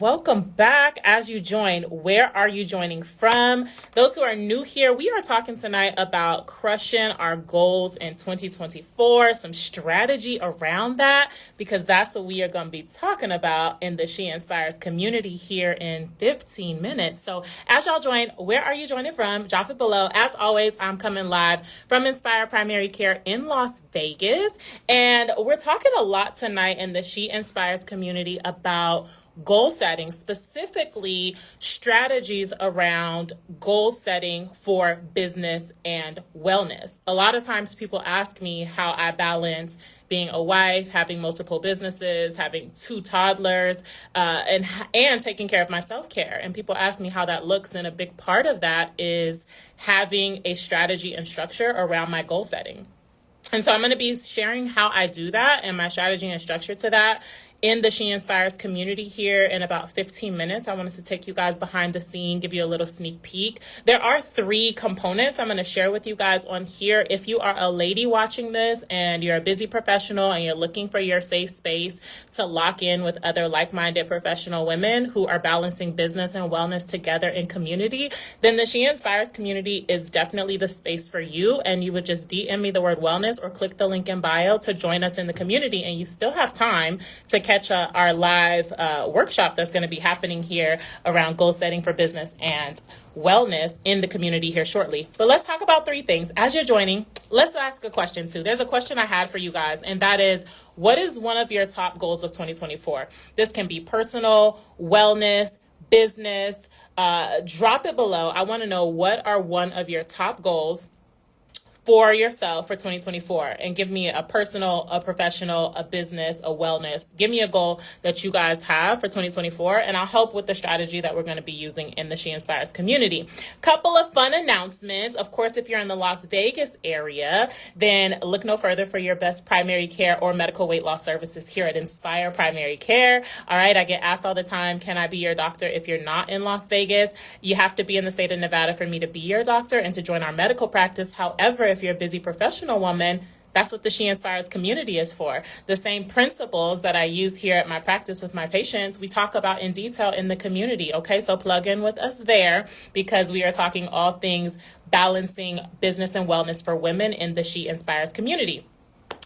Welcome back. As you join, where are you joining from? Those who are new here, we are talking tonight about crushing our goals in 2024, some strategy around that, because that's what we are going to be talking about in the She Inspires community here in 15 minutes. So as y'all join, where are you joining from? Drop it below. As always, I'm coming live from Inspire Primary Care in Las Vegas. And we're talking a lot tonight in the She Inspires community about goal setting, specifically strategies around goal setting for business and wellness. A lot of times people ask me how I balance being a wife, having multiple businesses, having 2 toddlers, and taking care of my self-care. And people ask me how that looks. And a big part of that is having a strategy and structure around my goal setting. And so I'm going to be sharing how I do that and my strategy and structure to that in the She Inspires community here in about 15 minutes. I wanted to take you guys behind the scene, give you a little sneak peek. There are 3 components I'm going to share with you guys on here. If you are a lady watching this and you're a busy professional and you're looking for your safe space to lock in with other like-minded professional women who are balancing business and wellness together in community, then the She Inspires community is definitely the space for you. And you would just DM me the word wellness or click the link in bio to join us in the community. And you still have time to catch our live workshop that's going to be happening here around goal setting for business and wellness in the community here shortly. But let's talk about 3 things. As you're joining, let's ask a question too. There's a question I had for you guys, and that is, what is one of your top goals of 2024? This can be personal, wellness, business. Drop it below. I want to know, what are one of your top goals for yourself for 2024, and give me a personal, a professional, a business, a wellness. Give me a goal that you guys have for 2024, and I'll help with the strategy that we're going to be using in the She Inspires community. Couple of fun announcements. Of course, if you're in the Las Vegas area, then look no further for your best primary care or medical weight loss services here at Inspire Primary Care. All right, I get asked all the time, can I be your doctor if you're not in Las Vegas? You have to be in the state of Nevada for me to be your doctor and to join our medical practice. However, if you're a busy professional woman, that's what the She Inspires community is for. The same principles that I use here at my practice with my patients, we talk about in detail in the community. Okay, so plug in with us there, because we are talking all things balancing business and wellness for women in the She Inspires community.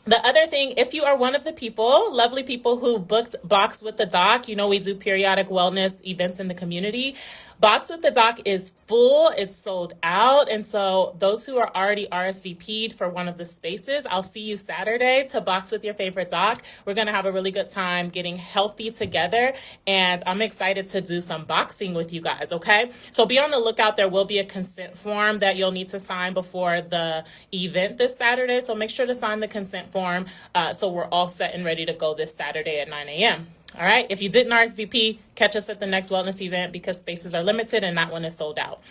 The other thing, if you are one of the people, lovely people who booked Box with the Doc, you know we do periodic wellness events in the community. Box with the Doc is full. It's sold out. And so those who are already RSVP'd for one of the spaces, I'll see you Saturday to box with your favorite doc. We're going to have a really good time getting healthy together. And I'm excited to do some boxing with you guys, okay? So be on the lookout. There will be a consent form that you'll need to sign before the event this Saturday. So make sure to sign the consent form so we're all set and ready to go this Saturday at 9 a.m. All right. If you didn't RSVP, catch us at the next wellness event, because spaces are limited and that one is sold out.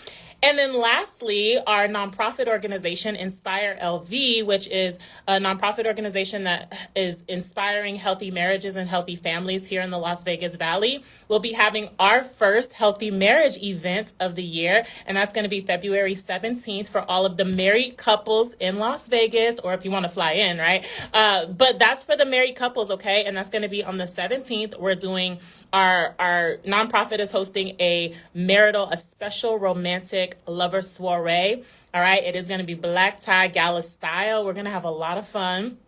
And then lastly, our nonprofit organization, Inspire LV, which is a nonprofit organization that is inspiring healthy marriages and healthy families here in the Las Vegas Valley, will be having our first healthy marriage event of the year. And that's going to be February 17th for all of the married couples in Las Vegas, or if you want to fly in, right? But that's for the married couples, okay? And that's going to be on the 17th. We're doing our nonprofit is hosting a special romantic lover soiree. All right. It is going to be black tie gala style. We're going to have a lot of fun.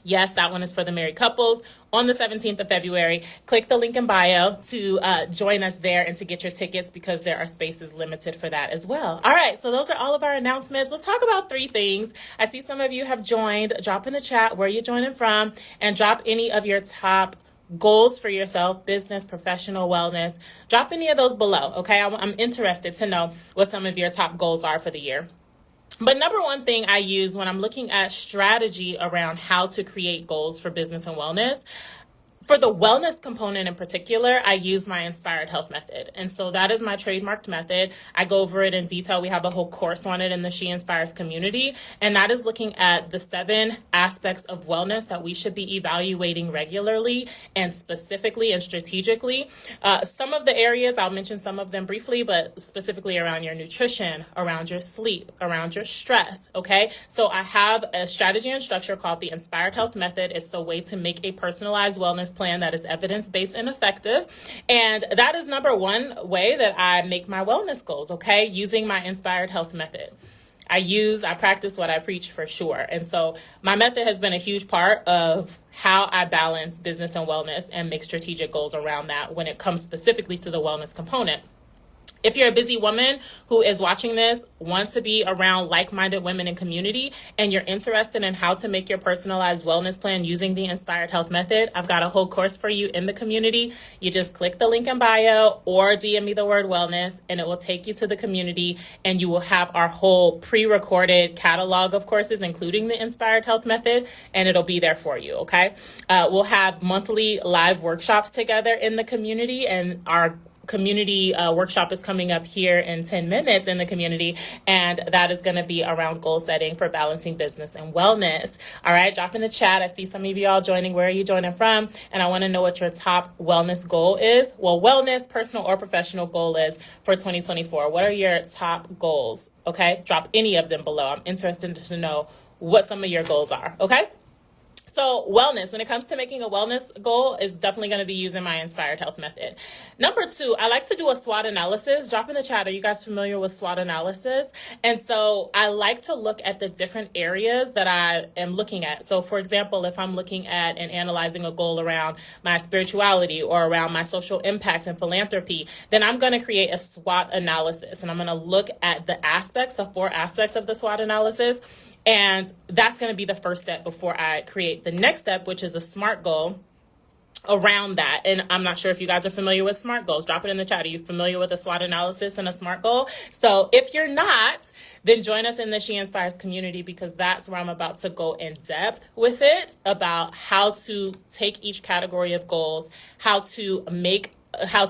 Yes, that one is for the married couples on the 17th of February. Click the link in bio to join us there and to get your tickets, because there are spaces limited for that as well. All right, so those are all of our announcements. Let's talk about 3 things. I see some of you have joined. Drop in the chat where you're joining from, and drop any of your top goals for yourself, business, professional, wellness. Drop any of those below, okay? I'm interested to know what some of your top goals are for the year. But number one thing I use when I'm looking at strategy around how to create goals for business and wellness, for the wellness component in particular, I use my Inspired Health method. And so that is my trademarked method. I go over it in detail. We have a whole course on it in the She Inspires community. And that is looking at the 7 aspects of wellness that we should be evaluating regularly and specifically and strategically. Some of the areas, I'll mention some of them briefly, but specifically around your nutrition, around your sleep, around your stress. Okay. So I have a strategy and structure called the Inspired Health method. It's the way to make a personalized wellness plan that is evidence-based and effective. And that is number one way that I make my wellness goals, okay? Using my Inspired Health method. I practice what I preach for sure. And so my method has been a huge part of how I balance business and wellness and make strategic goals around that when it comes specifically to the wellness component. If you're a busy woman who is watching this, want to be around like-minded women in community, and you're interested in how to make your personalized wellness plan using the Inspired Health method, I've got a whole course for you in the community. You just click the link in bio or DM me the word wellness, and it will take you to the community, and you will have our whole pre-recorded catalog of courses, including the Inspired Health method, and it'll be there for you, okay? We'll have monthly live workshops together in the community, and our community workshop is coming up here in 10 minutes in the community, and that is going to be around goal setting for balancing business and wellness. All right, drop in the chat. I see some of y'all joining. Where are you joining from? And I want to know what your top wellness goal is. Well, wellness, personal or professional goal is for 2024. What are your top goals? Okay, drop any of them below. I'm interested to know what some of your goals are. Okay. So wellness, when it comes to making a wellness goal, is definitely going to be using my Inspired Health method. Number two, I like to do a SWOT analysis. Drop in the chat. Are you guys familiar with SWOT analysis? And so I like to look at the different areas that I am looking at. So for example, if I'm looking at and analyzing a goal around my spirituality or around my social impact and philanthropy, then I'm going to create a SWOT analysis, and I'm going to look at the four aspects of the SWOT analysis. And that's going to be the first step before I create the next step, which is a SMART goal around that. And I'm not sure if you guys are familiar with SMART goals. Drop it in the chat. Are you familiar with a SWOT analysis and a SMART goal? So if you're not, then join us in the She Inspires community, because that's where I'm about to go in depth with it about how to take each category of goals, how to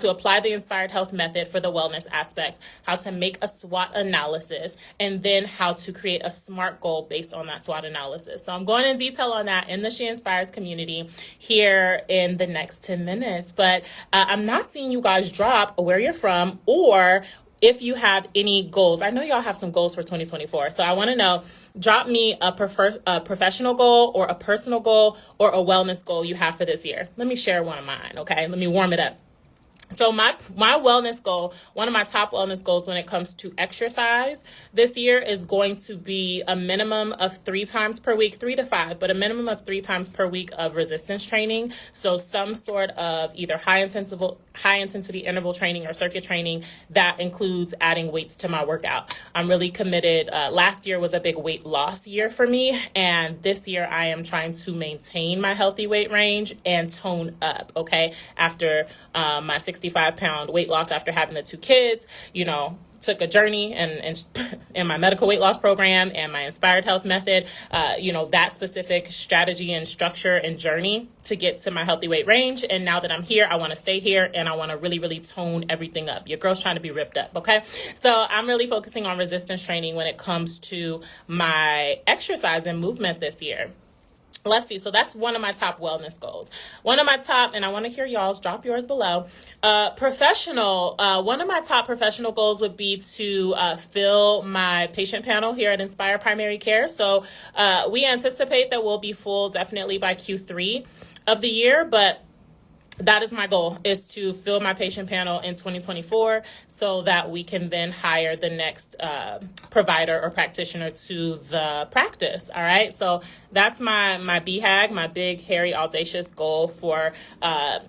apply the Inspired Health method for the wellness aspect, how to make a SWOT analysis, and then how to create a SMART goal based on that SWOT analysis. So I'm going in detail on that in the She Inspires community here in the next 10 minutes. But I'm not seeing you guys drop where you're from or if you have any goals. I know y'all have some goals for 2024. So I want to know, drop me a professional goal or a personal goal or a wellness goal you have for this year. Let me share one of mine, okay? Let me warm it up. So my wellness goal, one of my top wellness goals when it comes to exercise this year is going to be a minimum of 3 times per week, 3 to 5, but a minimum of 3 times per week of resistance training. So some sort of either high intensity interval training or circuit training that includes adding weights to my workout. I'm really committed. Last year was a big weight loss year for me, and this year I am trying to maintain my healthy weight range and tone up, okay? After my 65-pound weight loss after having the 2 kids, took a journey and in my medical weight loss program and my Inspired Health method, that specific strategy and structure and journey to get to my healthy weight range. And now that I'm here, I want to stay here and I want to really, really tone everything up. Your girl's trying to be ripped up, okay? So I'm really focusing on resistance training when it comes to my exercise and movement this year. Let's see. So that's one of my top wellness goals. One of my top, and I want to hear y'all's, drop yours below. Professional. One of my top professional goals would be to fill my patient panel here at Inspire Primary Care. So we anticipate that we'll be full definitely by Q3 of the year, but that is my goal, is to fill my patient panel in 2024 so that we can then hire the next provider or practitioner to the practice. All right. So that's my BHAG, my big, hairy, audacious goal for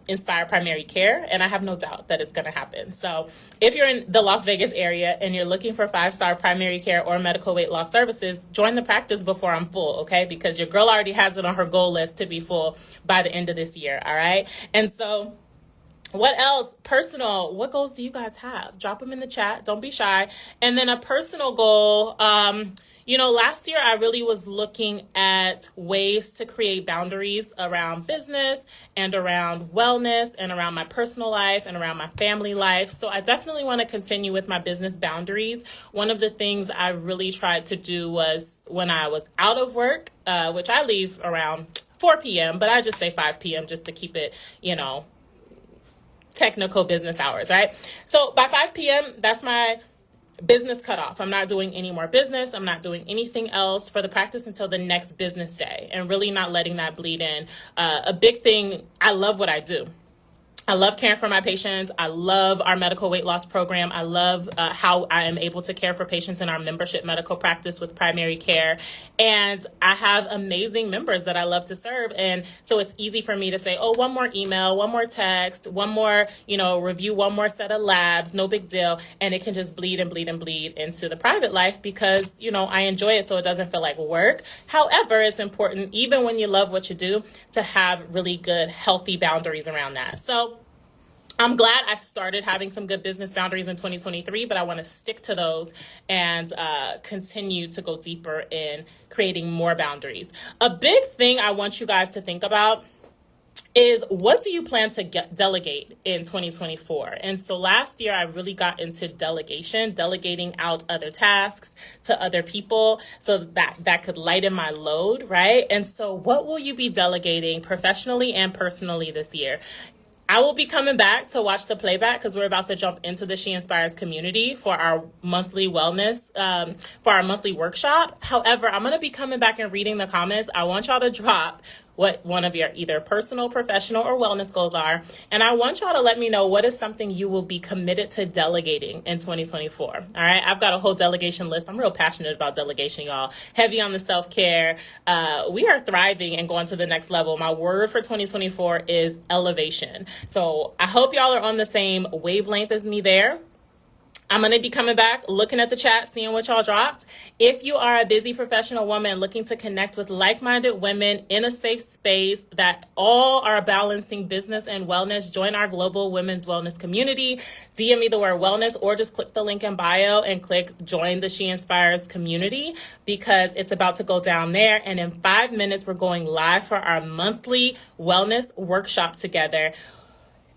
Inspire Primary Care. And I have no doubt that it's going to happen. So if you're in the Las Vegas area and you're looking for 5-star primary care or medical weight loss services, join the practice before I'm full. Okay. Because your girl already has it on her goal list to be full by the end of this year. All right. And so what else? Personal. What goals do you guys have? Drop them in the chat. Don't be shy. And then a personal goal. Last year I really was looking at ways to create boundaries around business and around wellness and around my personal life and around my family life. So I definitely want to continue with my business boundaries. One of the things I really tried to do was when I was out of work, which I leave around 4 p.m., but I just say 5 p.m. just to keep it, technical business hours, right? So by 5 p.m., that's my business cut off. I'm not doing any more business. I'm not doing anything else for the practice until the next business day, and really not letting that bleed in. A big thing, I love what I do. I love caring for my patients. I love our medical weight loss program. I love how I am able to care for patients in our membership medical practice with primary care. And I have amazing members that I love to serve. And so it's easy for me to say, oh, one more email, one more text, one more, review, one more set of labs, no big deal. And it can just bleed and bleed and bleed into the private life because, I enjoy it so it doesn't feel like work. However, it's important, even when you love what you do, to have really good, healthy boundaries around that. So I'm glad I started having some good business boundaries in 2023, but I want to stick to those and continue to go deeper in creating more boundaries. A big thing I want you guys to think about is, what do you plan to delegate in 2024? And so last year, I really got into delegating out other tasks to other people so that could lighten my load, right? And so what will you be delegating professionally and personally this year? I will be coming back to watch the playback because we're about to jump into the She Inspires community for our monthly wellness, for our monthly workshop. However, I'm going to be coming back and reading the comments. I want y'all to drop what one of your either personal, professional, or wellness goals are. And I want y'all to let me know what is something you will be committed to delegating in 2024. All right. I've got a whole delegation list. I'm real passionate about delegation, y'all. Heavy on the self-care. We are thriving and going to the next level. My word for 2024 is elevation. So I hope y'all are on the same wavelength as me there. I'm going to be coming back, looking at the chat, seeing what y'all dropped. If you are a busy professional woman looking to connect with like-minded women in a safe space that all are balancing business and wellness, join our global women's wellness community. DM me the word wellness or just click the link in bio and click join the She Inspires community because it's about to go down there. And in 5 minutes, we're going live for our monthly wellness workshop together.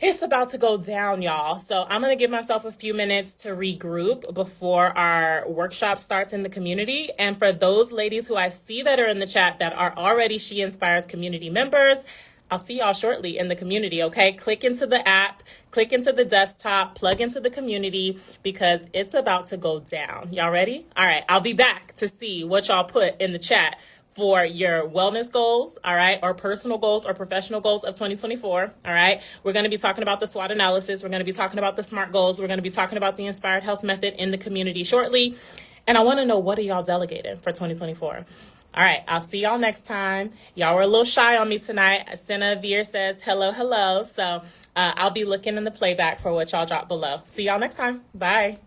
It's about to go down, y'all. So I'm going to give myself a few minutes to regroup before our workshop starts in the community. And for those ladies who I see that are in the chat that are already She Inspires community members, I'll see y'all shortly in the community, okay? Click into the app, click into the desktop, plug into the community because it's about to go down. Y'all ready? All right, I'll be back to see what y'all put in the chat for your wellness goals, all right, or personal goals or professional goals of 2024, all right? We're going to be talking about the SWOT analysis. We're going to be talking about the SMART goals. We're going to be talking about the Inspired Health Method in the community shortly. And I want to know, what are y'all delegating for 2024? All right, I'll see y'all next time. Y'all were a little shy on me tonight. Senna Veer says, hello, hello. So I'll be looking in the playback for what y'all drop below. See y'all next time. Bye.